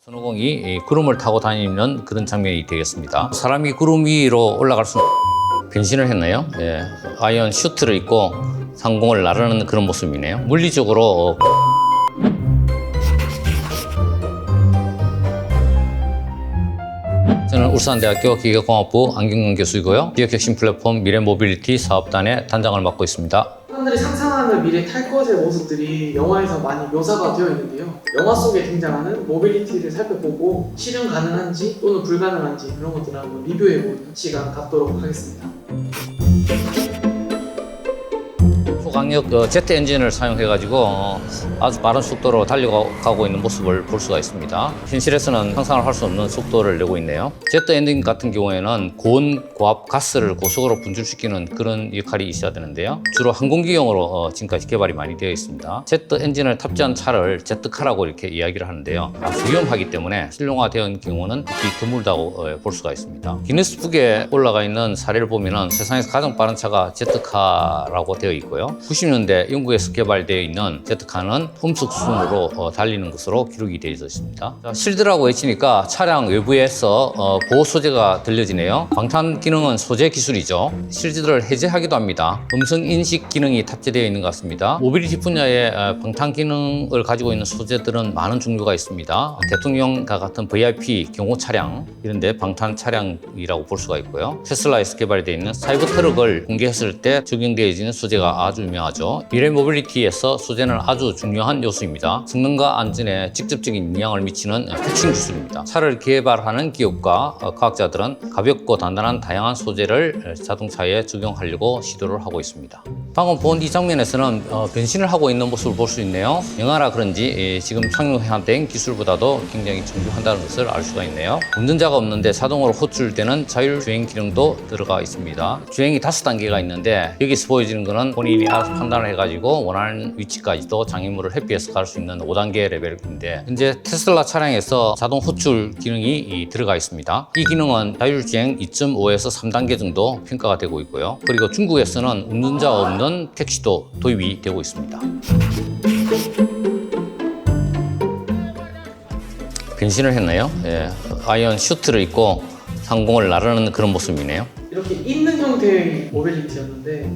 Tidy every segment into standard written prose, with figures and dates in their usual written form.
손오공이 이 구름을 타고 다니는 그런 장면이 되겠습니다. 사람이 구름 위로 올라갈 수 변신을 했나요? 예, 아이언 슈트를 입고 상공을 나르는 그런 모습이네요. 물리적으로 저는 울산대학교 기계공학부 안경근 교수이고요. 기업혁신 플랫폼 미래모빌리티 사업단의 단장을 맡고 있습니다. 사람들이 상상하는 미래 탈 것의 모습들이 영화에서 많이 묘사가 되어 있는데요. 영화 속에 등장하는 모빌리티를 살펴보고 실현 가능한지 또는 불가능한지 그런 것들을 한번 리뷰해보는 시간 갖도록 하겠습니다. 초강력 제트 엔진을 사용해가지고 아주 빠른 속도로 달려가고 있는 모습을 볼 수가 있습니다. 현실에서는 상상을 할 수 없는 속도를 내고 있네요. 제트 엔진 같은 경우에는 고온, 고압, 가스를 고속으로 분출시키는 그런 역할이 있어야 되는데요. 주로 항공기용으로 지금까지 개발이 많이 되어 있습니다. 제트 엔진을 탑재한 차를 제트카라고 이렇게 이야기를 하는데요. 아주 위험하기 때문에 실용화된 경우는 극히 드물다고 볼 수가 있습니다. 기네스북에 올라가 있는 사례를 보면 세상에서 가장 빠른 차가 제트카라고 되어 있고요. 90년대 영국에서 개발되어 있는 제트카는 음속순으로 달리는 것으로 기록이 되어 있습니다. 실드라고 외치니까 차량 외부에서 보호 소재가 들려지네요. 방탄 기능은 소재 기술이죠. 실드를 해제하기도 합니다. 음성 인식 기능이 탑재되어 있는 것 같습니다. 모빌리티 분야의 방탄 기능을 가지고 있는 소재들은 많은 종류가 있습니다. 대통령과 같은 VIP 경호 차량 이런 데 방탄 차량이라고 볼 수가 있고요. 테슬라에서 개발되어 있는 사이버 트럭을 공개했을 때 적용되어지는 소재가 아주 유명하죠. 미래 모빌리티에서 소재는 아주 중요한 요소입니다. 성능과 안전에 직접적인 영향을 미치는 핵심 기술입니다. 차를 개발하는 기업과 과학자들은 가볍고 단단한 다양한 소재를 자동차에 적용하려고 시도를 하고 있습니다. 방금 본 이 장면에서는 변신을 하고 있는 모습을 볼 수 있네요. 영화라 그런지 지금 착륙한 기술보다도 굉장히 정교한다는 것을 알 수가 있네요. 운전자가 없는데 자동으로 호출되는 자율주행 기능도 들어가 있습니다. 주행이 5단계가 있는데 여기서 보여지는 것은 본인이 알아서 판단을 해가지고 원하는 위치까지도 장애물을 회피해서 갈 수 있는 5단계 레벨인데 현재 테슬라 차량에서 자동 호출 기능이 들어가 있습니다. 이 기능은 자율주행 2.5에서 3단계 정도 평가가 되고 있고요. 그리고 중국에서는 운전자 없는 택시도 도입이 되고 있습니다. 변신을 했나요? 예, 아이언 슈트를 입고 상공을 나르는 그런 모습이네요. 이렇게 있는 형태의 모빌리티였는데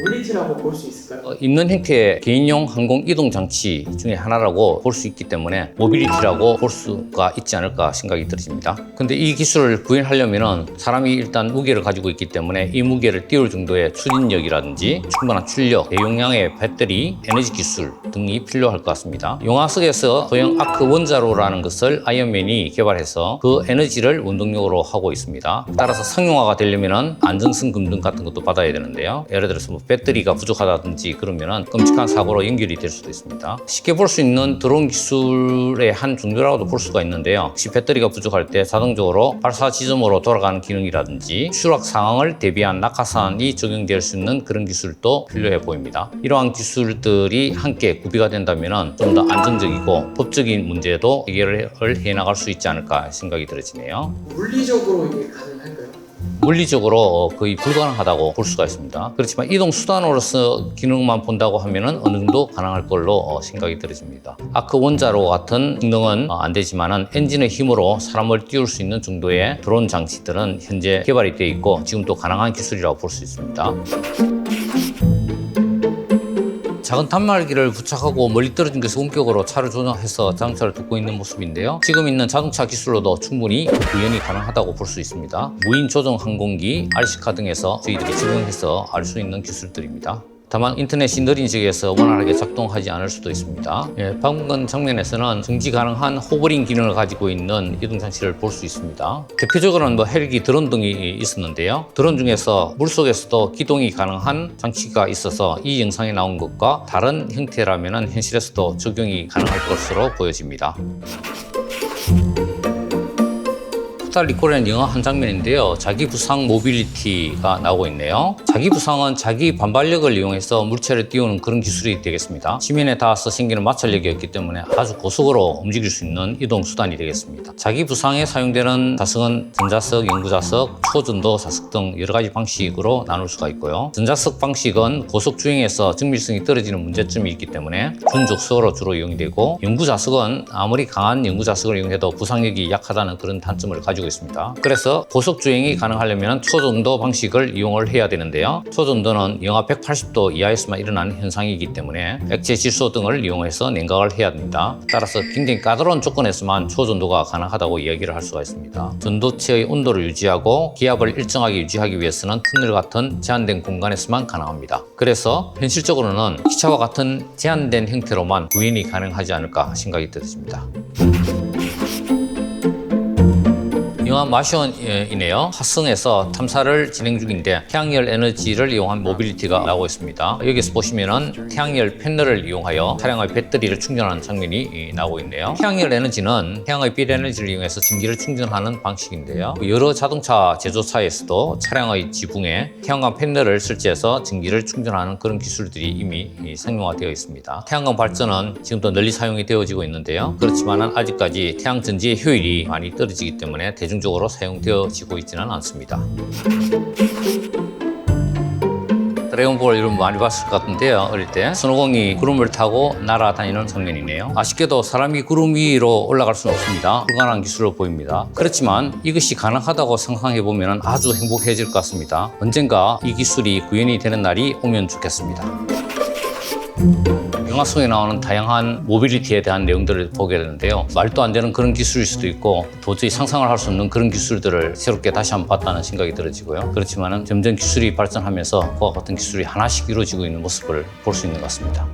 모빌리티라고 볼 수 있을까요? 있는 형태의 개인용 항공 이동 장치 중에 하나라고 볼 수 있기 때문에 모빌리티라고 볼 수가 있지 않을까 생각이 들어집니다. 근데 이 기술을 구현하려면 사람이 일단 무게를 가지고 있기 때문에 이 무게를 띄울 정도의 추진력이라든지 충분한 출력, 대용량의 배터리, 에너지 기술 등이 필요할 것 같습니다. 영화 속에서 소형 아크 원자로라는 것을 아이언맨이 개발해서 그 에너지를 원동력으로 하고 있습니다. 따라서 상용화가 되려면 안정성 검증 같은 것도 받아야 되는데요. 예를 들어서 뭐 배터리가 부족하다든지 그러면은 끔찍한 사고로 연결이 될 수도 있습니다. 쉽게 볼 수 있는 드론 기술의 한 종류라고도 볼 수가 있는데요. 혹시 배터리가 부족할 때 자동적으로 발사 지점으로 돌아가는 기능이라든지 추락 상황을 대비한 낙하산이 적용될 수 있는 그런 기술도 필요해 보입니다. 이러한 기술들이 함께 구비가 된다면 좀 더 안정적이고 법적인 문제도 해결을 해나갈 수 있지 않을까 생각이 들어지네요. 물리적으로 이게 가능할까요? 물리적으로 거의 불가능하다고 볼 수가 있습니다. 그렇지만 이동 수단으로서 기능만 본다고 하면은 어느 정도 가능할 걸로 생각이 들어집니다. 아크 원자로 같은 기능은 안 되지만은 엔진의 힘으로 사람을 띄울 수 있는 정도의 드론 장치들은 현재 개발이 되어 있고 지금도 가능한 기술이라고 볼 수 있습니다. 작은 단말기를 부착하고 멀리 떨어진 곳에서 원격으로 차를 조정해서 자동차를 돕고 있는 모습인데요. 지금 있는 자동차 기술로도 충분히 구현이 가능하다고 볼 수 있습니다. 무인 조정 항공기, RC카 등에서 저희들이 적용해서 알 수 있는 기술들입니다. 다만 인터넷이 느린 지역에서 원활하게 작동하지 않을 수도 있습니다. 방금 장면에서는 정지 가능한 호버링 기능을 가지고 있는 이동장치를 볼 수 있습니다. 대표적으로는 헬기 드론 등이 있었는데요. 드론 중에서 물속에서도 기동이 가능한 장치가 있어서 이 영상에 나온 것과 다른 형태라면 현실에서도 적용이 가능할 것으로 보여집니다. 닥달리 코리안 영화 한 장면인데요. 자기 부상 모빌리티가 나오고 있네요. 자기 부상은 자기 반발력을 이용해서 물체를 띄우는 그런 기술이 되겠습니다. 지면에 닿아서 생기는 마찰력이 없기 때문에 아주 고속으로 움직일 수 있는 이동 수단이 되겠습니다. 자기 부상에 사용되는 자석은 전자석, 영구자석, 초전도 자석 등 여러 가지 방식으로 나눌 수가 있고요. 전자석 방식은 고속 주행에서 정밀성이 떨어지는 문제점이 있기 때문에 준족석으로 주로 이용이 되고, 영구자석은 아무리 강한 영구자석을 이용해도 부상력이 약하다는 그런 단점을 가지고 있습니다. 그래서 고속 주행이 가능하려면 초전도 방식을 이용을 해야 되는데요. 초전도는 영하 180도 이하에서만 일어나는 현상이기 때문에 액체 질소 등을 이용해서 냉각을 해야 됩니다. 따라서 굉장히 까다로운 조건에서만 초전도가 가능하다고 이야기를 할 수가 있습니다. 전도체의 온도를 유지하고 기압을 일정하게 유지하기 위해서는 터널 같은 제한된 공간에서만 가능합니다. 그래서 현실적으로는 기차와 같은 제한된 형태로만 구현이 가능하지 않을까 생각이 들었습니다. 영화 마션이네요. 화성에서 탐사를 진행 중인데 태양열 에너지를 이용한 모빌리티가 나오고 있습니다. 여기서 보시면은 태양열 패널을 이용하여 차량의 배터리를 충전하는 장면이 나오고 있네요. 태양열 에너지는 태양의 빛 에너지를 이용해서 전기를 충전하는 방식인데요. 여러 자동차 제조사에서도 차량의 지붕에 태양광 패널을 설치해서 전기를 충전하는 그런 기술들이 이미 상용화되어 있습니다. 태양광 발전은 지금도 널리 사용이 되어지고 있는데요. 그렇지만 아직까지 태양 전지의 효율이 많이 떨어지기 때문에 대중적으로 사용되어지고 있지는 않습니다. 드래곤볼 이름 많이 봤을 것 같은데요. 어릴 때 손오공이 구름을 타고 날아다니는 장면이네요. 아쉽게도 사람이 구름 위로 올라갈 수는 없습니다. 불가능한 기술로 보입니다. 그렇지만 이것이 가능하다고 상상해보면 아주 행복해질 것 같습니다. 언젠가 이 기술이 구현이 되는 날이 오면 좋겠습니다. 영화 속에 나오는 다양한 모빌리티에 대한 내용들을 보게 되는데요. 말도 안 되는 그런 기술일 수도 있고 도저히 상상을 할 수 없는 그런 기술들을 새롭게 다시 한번 봤다는 생각이 들어지고요. 그렇지만 점점 기술이 발전하면서 그와 같은 기술이 하나씩 이루어지고 있는 모습을 볼 수 있는 것 같습니다.